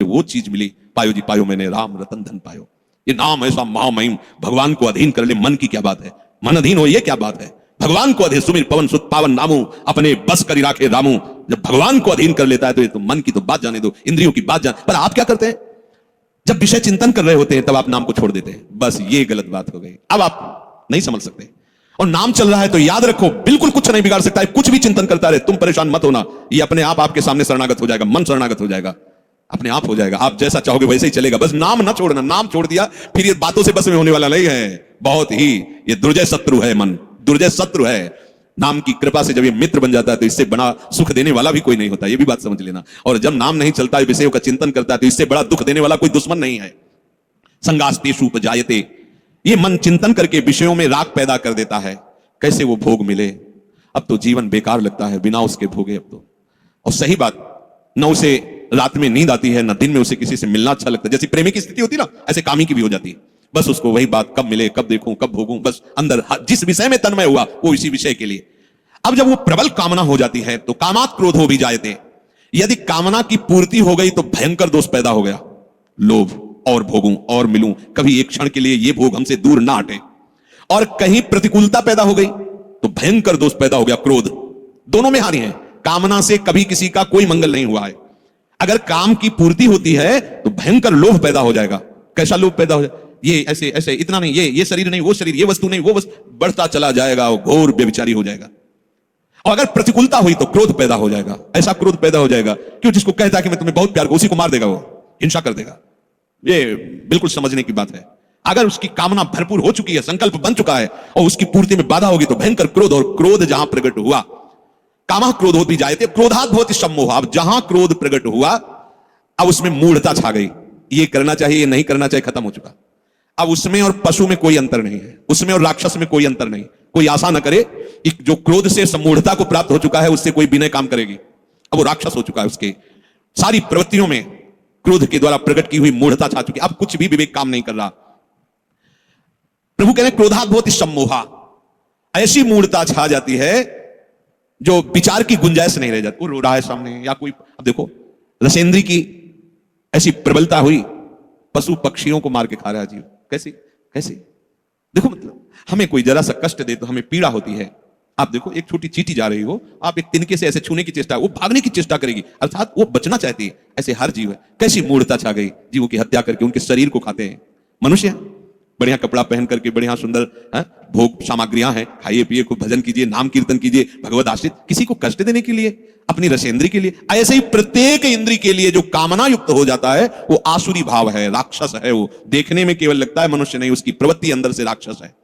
वो चीज मिली, पायो जी पायो मैंने राम रतन धन पायो। ये नाम ऐसा महामहिम, भगवान को अधीन कर ले, मन की क्या बात है, मन अधीन हो ये क्या बात है। भगवान को अधीन सुमिर पवन सुत पावन नामू, अपने बस करी राखे रामू। जब भगवान को अधीन कर लेता है तो ये तो मन की तो बात जाने दो, इंद्रियों की बात जान। पर आप क्या करते हैं, जब विषय चिंतन कर रहे होते हैं तब आप नाम को छोड़ देते हैं। बस ये गलत बात हो गई, अब आप नहीं समझ सकते। और नाम चल रहा है तो याद रखो, बिल्कुल कुछ नहीं बिगाड़ सकता है, कुछ भी चिंतन करता रहे, तुम परेशान मत होना। ये अपने आप आपके सामने शरणागत हो जाएगा, मन शरणागत हो जाएगा, अपने आप हो जाएगा। आप जैसा चाहोगे वैसे ही चलेगा, बस नाम ना छोड़ना। नाम छोड़ दिया फिर ये बातों से बस में होने वाला नहीं है। बहुत ही ये दुर्जय शत्रु है, मन दुर्जय शत्रु है। नाम की कृपा से जब ये मित्र बन जाता है तो इससे बड़ा सुख देने वाला भी कोई नहीं होता, ये भी बात समझ लेना। और जब नाम नहीं चलता है, विषयों का चिंतन करता है, तो इससे बड़ा दुख देने वाला कोई दुश्मन नहीं है। संगास्तेषु उपजायते, ये मन चिंतन करके विषयों में राग पैदा कर देता है। कैसे वो भोग मिले, अब तो जीवन बेकार लगता है बिना उसके भोगे। अब तो, और सही बात, न उसे रात में नींद आती है, न दिन में उसे किसी से मिलना अच्छा लगता है। जैसी प्रेमी की स्थिति होती ना, ऐसे कामी की भी हो जाती है। बस उसको वही बात, कब मिले, कब देखूं, कब भोगूं, बस अंदर जिस विषय में तन्मय हुआ वो इसी विषय के लिए। अब जब वो प्रबल कामना हो जाती है तो कामात क्रोध हो भी जाते। यदि कामना की पूर्ति हो गई तो भयंकर दोष पैदा हो गया, लोभ, और भोगूं और मिलूं, कभी एक क्षण के लिए ये भोग हमसे दूर ना हटे। और कहीं प्रतिकूलता पैदा हो गई तो भयंकर दोष पैदा हो गया, क्रोध। दोनों में हानि है। कामना से कभी किसी का कोई मंगल नहीं हुआ है। अगर काम की पूर्ति होती है तो भयंकर लोभ पैदा हो जाएगा। कैसा लोभ पैदा हो जाएगा, ये ऐसे ऐसे, इतना नहीं, ये शरीर नहीं, वो शरीर, ये वस्तु नहीं, वो वस्तु, बढ़ता चला जाएगा, घोर व्यभिचारी हो जाएगा। और अगर प्रतिकूलता हुई तो क्रोध पैदा हो जाएगा। ऐसा क्रोध पैदा हो जाएगा क्यों, जिसको कहता है कि मैं तुम्हें बहुत प्यार करूं, उसी को मार देगा, वो हिंसा कर देगा। ये बिल्कुल समझने की बात है। अगर उसकी कामना भरपूर हो चुकी है, संकल्प बन चुका है, और उसकी पूर्ति में बाधा होगी तो भयंकर क्रोध। और क्रोध जहां प्रकट हुआ, कामा क्रोध होती जायते क्रोधात भवति सम्मोह। अब जहां क्रोध प्रकट हुआ, अब उसमें मूढ़ता छा गई। ये करना चाहिए, ये नहीं करना चाहिए, खत्म हो चुका। अब उसमें और पशु में कोई अंतर नहीं है, उसमें और राक्षस में कोई अंतर नहीं। कोई आशा न करे, जो क्रोध से सम्मूढ़ता को प्राप्त हो चुका है उससे कोई विनय काम करेगी। अब वो राक्षस हो चुका है, उसके सारी प्रवृत्तियों में क्रोध के द्वारा प्रकट की हुई मूढ़ता छा चुकी। अब कुछ भी विवेक काम नहीं कर रहा। प्रभु कह रहे क्रोधात भवति सम्मोहा, ऐसी मूढ़ता छा जाती है जो विचार की गुंजाइश नहीं रह जाती। वो रो रहा है सामने, या कोई, अब देखो रसेंद्री की ऐसी प्रबलता हुई, पशु पक्षियों को मार के खा रहा है जीव। कैसी कैसी, देखो मतलब हमें कोई जरा सा कष्ट दे तो हमें पीड़ा होती है। आप देखो, एक छोटी चींटी जा रही हो, आप एक तिनके से ऐसे छूने की चेष्टा, वो भागने की चेष्टा करेगी, अर्थात वो बचना चाहती है। ऐसे हर जीव है। कैसी मूढ़ता छा गई, जीवों की हत्या करके उनके शरीर को खाते हैं। मनुष्य बढ़िया कपड़ा पहन करके, बढ़िया सुंदर भोग सामग्रियां हैं, खाइए पिए, खूब भजन कीजिए, नाम कीर्तन कीजिए, भगवत आश्रित, किसी को कष्ट देने के लिए, अपनी रसेंद्री के लिए। ऐसे ही प्रत्येक इंद्री के लिए जो कामना युक्त हो जाता है वो आसुरी भाव है, राक्षस है। वो देखने में केवल लगता है मनुष्य नहीं, उसकी प्रवृत्ति अंदर से राक्षस है।